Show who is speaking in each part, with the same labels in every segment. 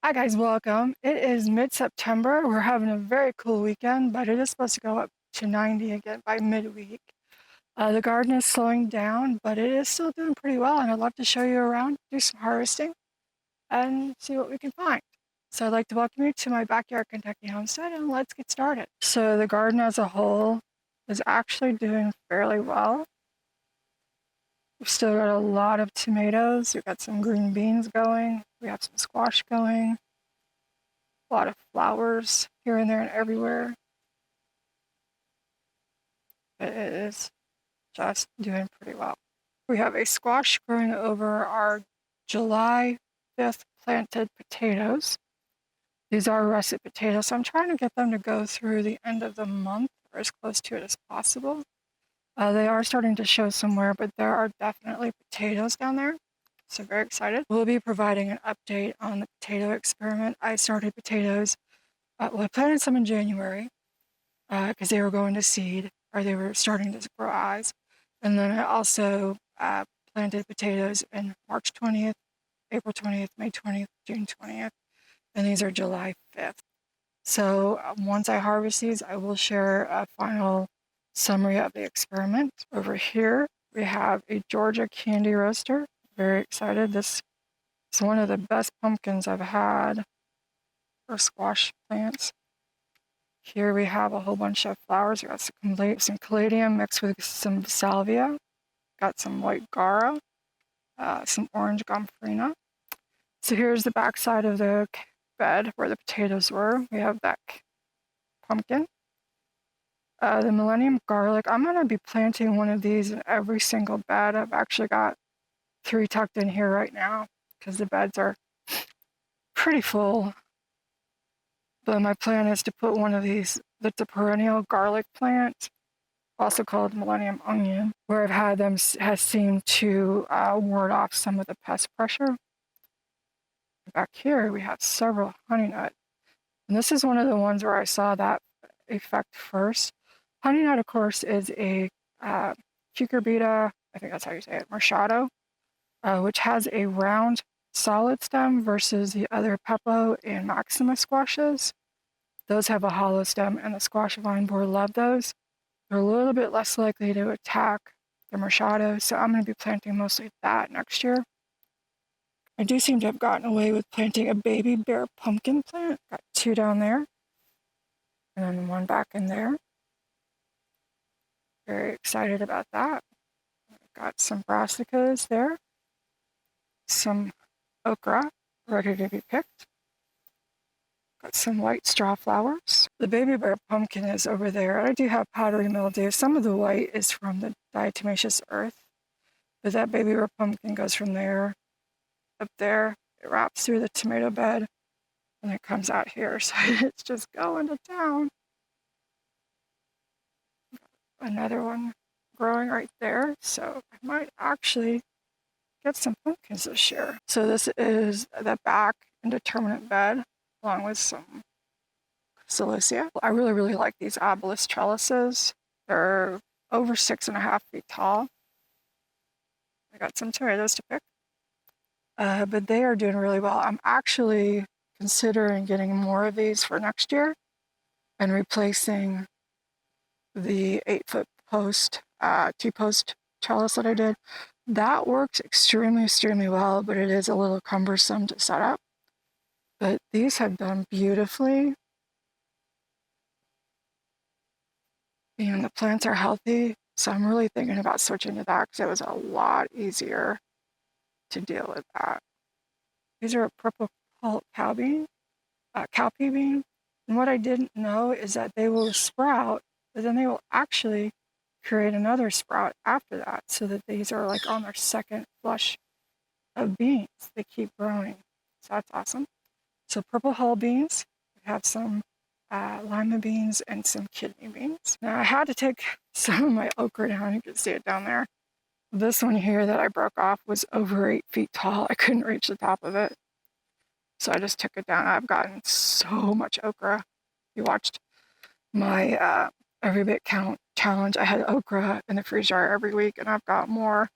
Speaker 1: Hi guys, welcome. It is mid-September. We're having a very cool weekend, but it is supposed to go up to 90 again by midweek. The garden is slowing down, but it is still doing pretty well, and I'd love to show you around, do some harvesting, and see what we can find. So I'd like to welcome you to my backyard Kentucky homestead, and let's get started. So the garden as a whole is actually doing fairly well. We've still got a lot of tomatoes. We've got some green beans going. We have some squash going. A lot of flowers here and there and everywhere. It is just doing pretty well. We have a squash growing over our July 5th planted potatoes. These are russet potatoes, so I'm trying to get them to go through the end of the month or as close to it as possible. They are starting to show somewhere, but there are definitely potatoes down there. So very excited. We'll be providing an update on the potato experiment. I started potatoes. I planted some in January because they were going to seed or they were starting to grow eyes. And then I also planted potatoes in March 20th, April 20th, May 20th, June 20th, and these are July 5th. So once I harvest these, I will share a final summary of the experiment. Over here, we have a Georgia candy roaster. Very excited. This is one of the best pumpkins I've had for squash plants. Here we have a whole bunch of flowers. We got some caladium mixed with some salvia. Got some white gaura, some orange gomphrena. So here's the back side of the bed where the potatoes were. We have that pumpkin. The millennium garlic. I'm going to be planting one of these in every single bed. I've actually got 3 tucked in here right now because the beds are pretty full. But my plan is to put one of these that's a perennial garlic plant, also called millennium onion, where I've had them has seemed to ward off some of the pest pressure. Back here we have several honey nut, and this is one of the ones where I saw that effect first. Honey nut, of course, is a cucurbita, I think that's how you say it, machado, which has a round solid stem versus the other Peppo and Maxima squashes. Those have a hollow stem, and the squash vine borer love those. They're a little bit less likely to attack the machado, so I'm going to be planting mostly that next year. I do seem to have gotten away with planting a baby bear pumpkin plant. Got 2 down there, and then 1 back in there. Very excited about that. Got some brassicas there, some okra ready to be picked. Got some white straw flowers. The baby bear pumpkin is over there. I do have powdery mildew. Some of the white is from the diatomaceous earth, but that baby bear pumpkin goes from there up there. It wraps through the tomato bed and it comes out here. So it's just going to town. Another one growing right there. So I might actually get some pumpkins this year. So this is the back indeterminate bed along with some celosia. I really like these obelisk trellises. They're over 6.5 feet tall. I got some tomatoes to pick. But they are doing really well. I'm actually considering getting more of these for next year and replacing the 8-foot post, T-post trellis that I did. That works extremely well, but it is a little cumbersome to set up. But these have done beautifully. And the plants are healthy, so I'm really thinking about switching to that because it was a lot easier to deal with that. These are a purple cowpea bean. And what I didn't know is that they will sprout, but then they will actually create another sprout after that, so that these are like on their second flush of beans. They keep growing. So that's awesome. So purple hull beans. We have some lima beans and some kidney beans. Now I had to take some of my okra down. You can see it down there. This one here that I broke off was over 8 feet tall. I couldn't reach the top of it. So I just took it down. I've gotten so much okra. You watched my every bit count challenge. I had okra in the freezer dryer every week, and I've got more.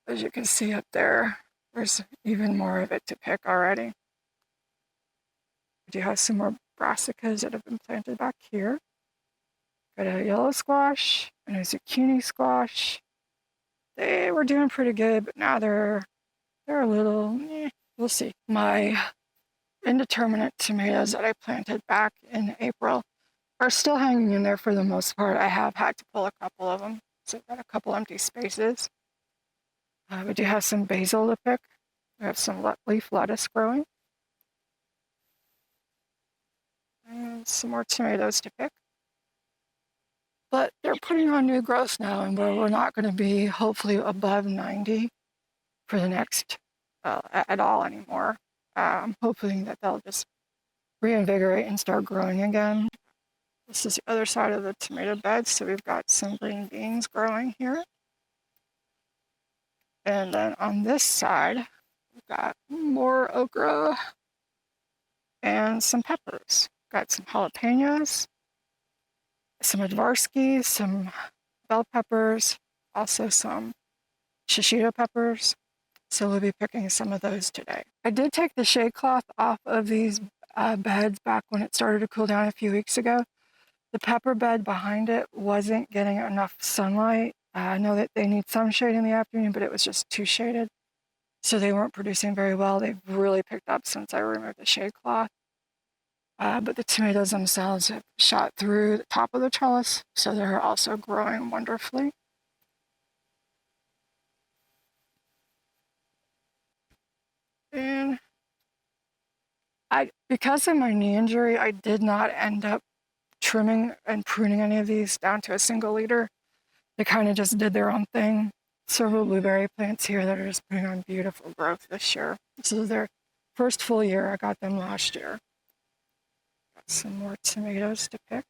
Speaker 1: As you can see up there, there's even more of it to pick already. We do have some more brassicas that have been planted back here. Got a yellow squash and a zucchini squash. They were doing pretty good, but now they're a little, we'll see. My indeterminate tomatoes that I planted back in April are still hanging in there for the most part. I have had to pull a couple of them, so I've got a couple empty spaces. We do have some basil to pick. We have some leaf lettuce growing. And some more tomatoes to pick. But they're putting on new growth now, and we're not going to be hopefully above 90 for the next at all anymore. I'm hoping that they'll just reinvigorate and start growing again. This is the other side of the tomato bed, so we've got some green beans growing here. And then on this side, we've got more okra and some peppers. Got some jalapenos, some Advarsky, some bell peppers, also some shishito peppers. So we'll be picking some of those today. I did take the shade cloth off of these beds back when it started to cool down a few weeks ago. The pepper bed behind it wasn't getting enough sunlight. I know that they need some shade in the afternoon, but it was just too shaded. So they weren't producing very well. They've really picked up since I removed the shade cloth. But the tomatoes themselves have shot through the top of the trellis, so they're also growing wonderfully. And because of my knee injury, I did not end up trimming and pruning any of these down to a single leader. They kind of just did their own thing. Several blueberry plants here that are just putting on beautiful growth this year. This is their first full year. I got them last year. Got some more tomatoes to pick.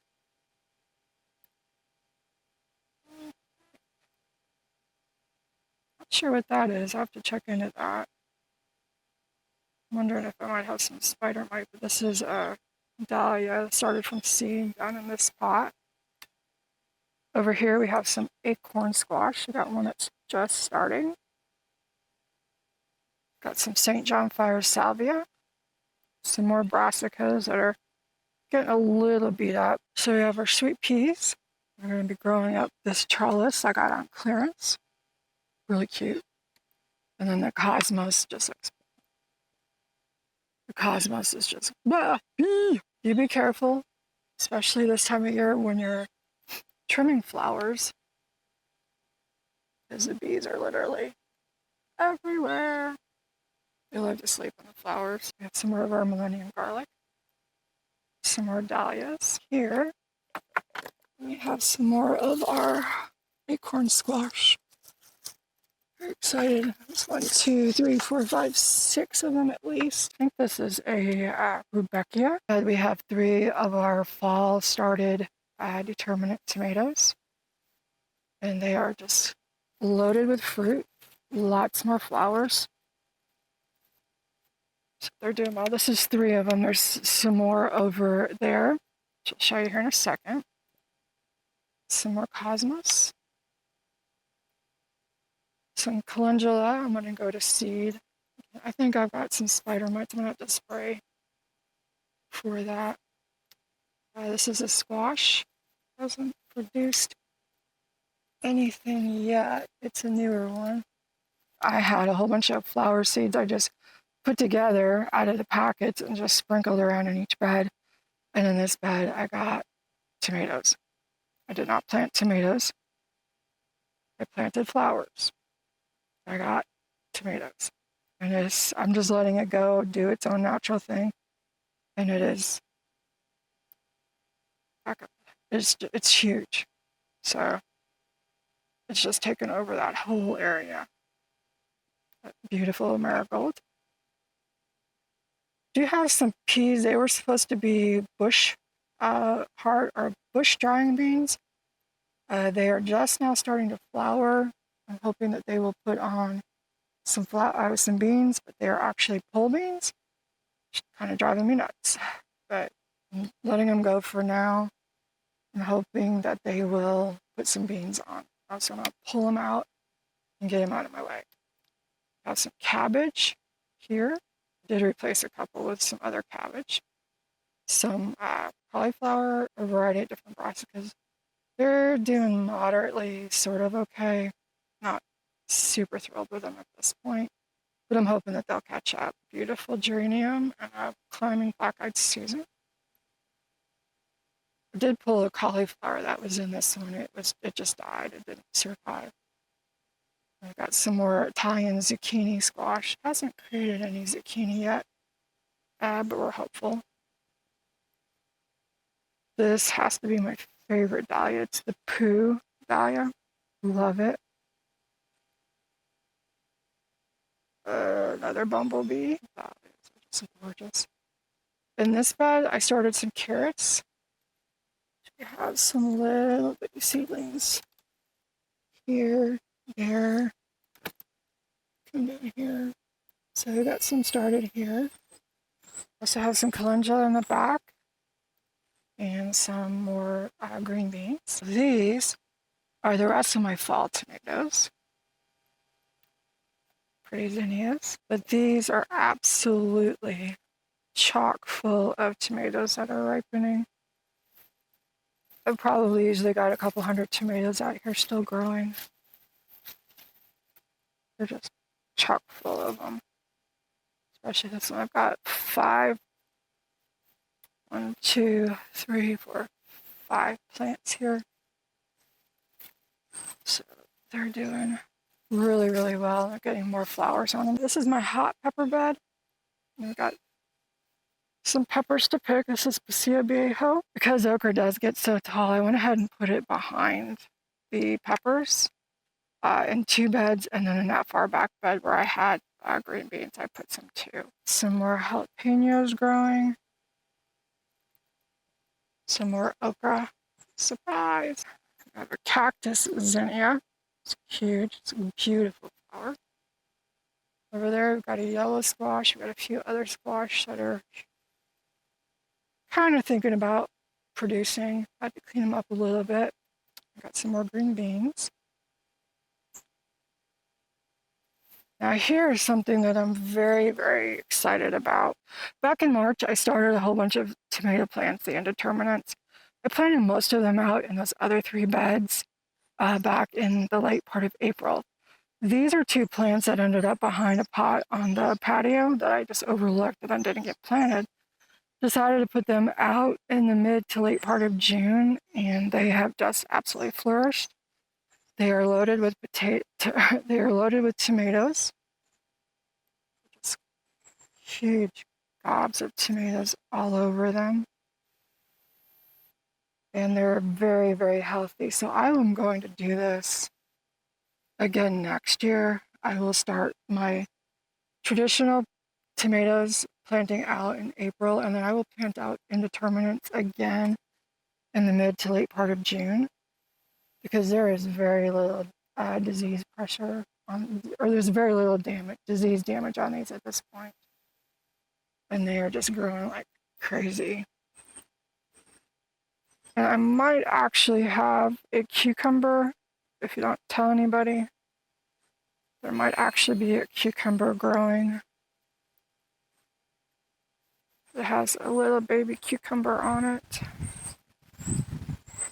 Speaker 1: Not sure what that is. I'll have to check into that. I'm wondering if I might have some spider mite, but this is a dahlia that started from seed down in this pot. Over here we have some acorn squash. We got one that's just starting. Got some St. John Fire salvia. Some more brassicas that are getting a little beat up. So we have our sweet peas. We're going to be growing up this trellis I got on clearance. Really cute. And then the cosmos just looks. The cosmos is just. You be careful, especially this time of year when you're trimming flowers, because the bees are literally everywhere. They love to sleep on the flowers. We have some more of our millennium garlic. Some more dahlias here. We have some more of our acorn squash. Very excited. There's 1, 2, 3, 4, 5, 6 of them at least. I think this is a Rudbeckia. And we have 3 of our fall started determinate tomatoes. And they are just loaded with fruit. Lots more flowers. So they're doing well. This is 3 of them. There's some more over there, which I'll show you here in a second. Some more cosmos. Some calendula. I'm going to go to seed. I think I've got some spider mites. I'm going to have to spray for that. This is a squash. Hasn't produced anything yet. It's a newer one. I had a whole bunch of flower seeds I just put together out of the packets and just sprinkled around in each bed. And in this bed, I got tomatoes. I did not plant tomatoes. I planted flowers. I got tomatoes. And I'm just letting it go, do its own natural thing. And it is, it's huge. So it's just taken over that whole area. That beautiful marigold. Do you have some peas? They were supposed to be bush bush drying beans. They are just now starting to flower. I'm hoping that they will put on some beans, but they are actually pole beans. Which kind of driving me nuts. But I'm letting them go for now. I'm hoping that they will put some beans on. I'm also going to pull them out and get them out of my way. I have some cabbage here. I did replace a couple with some other cabbage. some cauliflower, a variety of different brassicas. They're doing moderately, sort of okay. Not super thrilled with them at this point, but I'm hoping that they'll catch up. Beautiful geranium and a climbing black-eyed Susan. I did pull a cauliflower that was in this one. It just died. It didn't survive. I've got some more Italian zucchini squash. Hasn't created any zucchini yet, but we're hopeful. This has to be my favorite dahlia. It's the Pooh dahlia. Love it. Another bumblebee. Dahlias are just gorgeous. In this bed, I started some carrots. We have some little bitty seedlings here, there, come down here. So we got some started here. Also have some calendula in the back and some more green beans. These are the rest of my fall tomatoes. Pretty zinnias. But these are absolutely chock full of tomatoes that are ripening. I've probably usually got a couple hundred tomatoes out here still growing. They're just chock full of them. Especially this one. I've got 5, 1, 2, 3, 4, 5 plants here. So they're doing really, really well. They're getting more flowers on them. This is my hot pepper bed. And we've got some peppers to pick. This is Pasilla Viejo. Because okra does get so tall, I went ahead and put it behind the peppers in 2 beds, and then in that far back bed where I had green beans, I put some too. Some more jalapenos growing. Some more okra. Surprise! I have a cactus zinnia. It's huge. It's a beautiful flower. Over there, we've got a yellow squash. We've got a few other squash that are kind of thinking about producing. I had to clean them up a little bit. I've got some more green beans. Now here's something that I'm very, very excited about. Back in March, I started a whole bunch of tomato plants, the indeterminates. I planted most of them out in those other 3 beds back in the late part of April. These are 2 plants that ended up behind a pot on the patio that I just overlooked and then didn't get planted. Decided to put them out in the mid to late part of June, and they have just absolutely flourished. They are loaded with they are loaded with tomatoes. Just huge gobs of tomatoes all over them. And they're very, very healthy. So I am going to do this again next year. I will start my traditional tomatoes planting out in April, and then I will plant out indeterminates again in the mid to late part of June, because there is very little disease pressure on, or there's very little disease damage on these at this point. And they are just growing like crazy. And I might actually have a cucumber, if you don't tell anybody. There might actually be a cucumber growing. It has a little baby cucumber on it.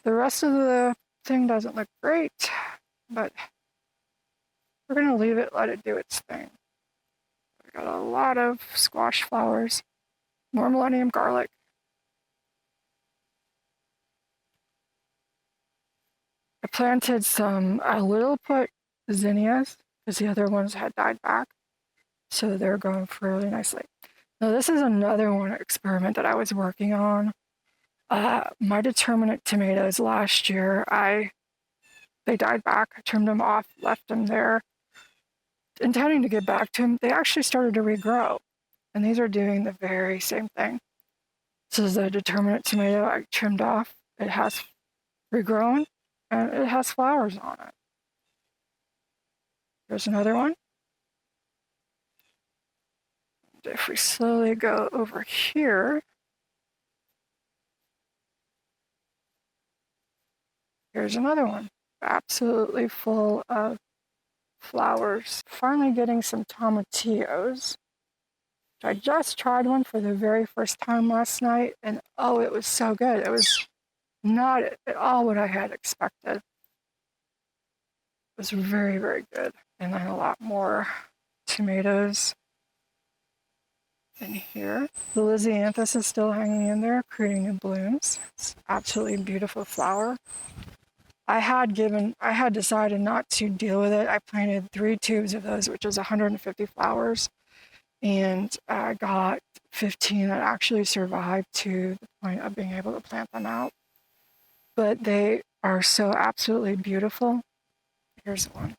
Speaker 1: The rest of the thing doesn't look great, but we're going to leave it, let it do its thing. We got a lot of squash flowers, more millennium garlic. I planted some little put zinnias because the other ones had died back, so they're growing really nicely. Now this is another one experiment that I was working on. My determinate tomatoes last year, they died back. I trimmed them off, left them there, intending to get back to them. They actually started to regrow, and these are doing the very same thing. This is a determinate tomato I trimmed off. It has regrown, and it has flowers on it. There's another one. And if we slowly go over here, here's another one, absolutely full of flowers. Finally getting some tomatillos. I just tried one for the very first time last night, and oh, it was so good. It was not at all what I had expected. It was very, very good. And then a lot more tomatoes in here. The Lisianthus is still hanging in there, creating new blooms. It's absolutely beautiful flower. I had decided not to deal with it. I planted 3 tubes of those, which is 150 flowers, and I got 15 that actually survived to the point of being able to plant them out. But they are so absolutely beautiful. Here's one.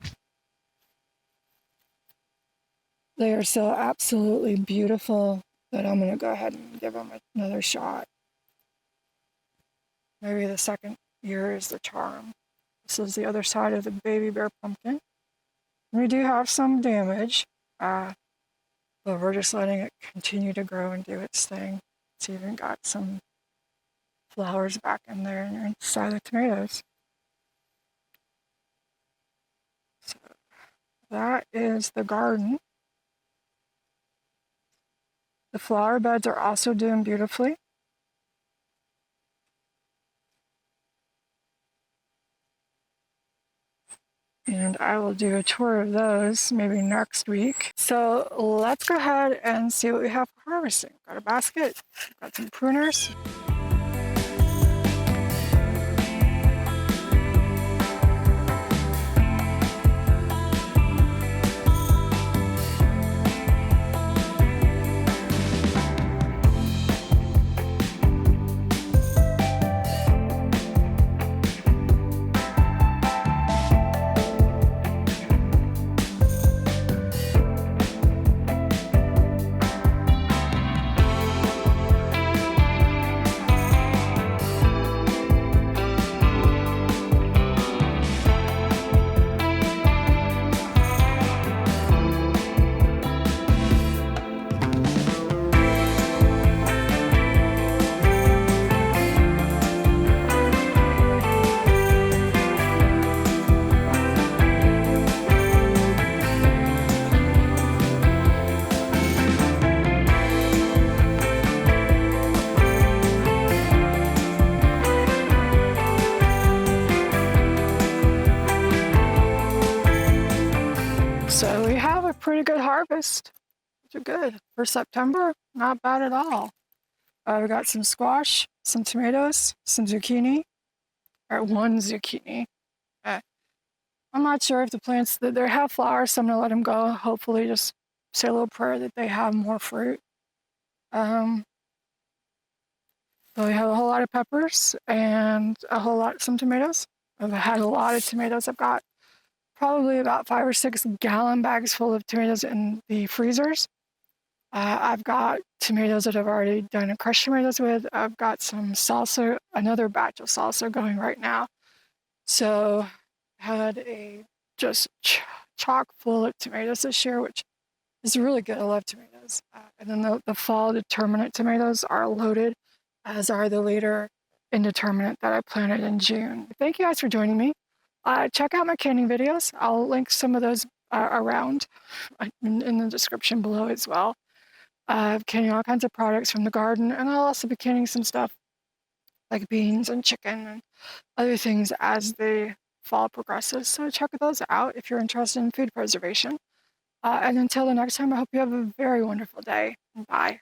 Speaker 1: They are so absolutely beautiful that I'm going to go ahead and give them another shot. Maybe the second year is the charm. This is the other side of the baby bear pumpkin. We do have some damage, but we're just letting it continue to grow and do its thing. It's even got some flowers back in there and inside the tomatoes. So that is the garden. The flower beds are also doing beautifully. And I will do a tour of those maybe next week. So let's go ahead and see what we have for harvesting. Got a basket, got some pruners. So we have a pretty good harvest, which are good. For September, not bad at all. We got some squash, some tomatoes, some zucchini, or 1 zucchini. I'm not sure if the plants that they have flowers, so I'm gonna let them go. Hopefully just say a little prayer that they have more fruit. So we have a whole lot of peppers and some tomatoes. I've had a lot of tomatoes. I've got probably about 5 or 6 gallon bags full of tomatoes in the freezers. I've got tomatoes that I've already done a crushed tomatoes with. I've got some salsa, another batch of salsa going right now. So had a just chock full of tomatoes this year, which is really good. I love tomatoes. And then the fall determinate tomatoes are loaded, as are the later indeterminate that I planted in June. Thank you guys for joining me. Check out my canning videos. I'll link some of those around in the description below as well. I'm canning all kinds of products from the garden, and I'll also be canning some stuff like beans and chicken and other things as the fall progresses. So check those out if you're interested in food preservation. And until the next time, I hope you have a very wonderful day. Bye.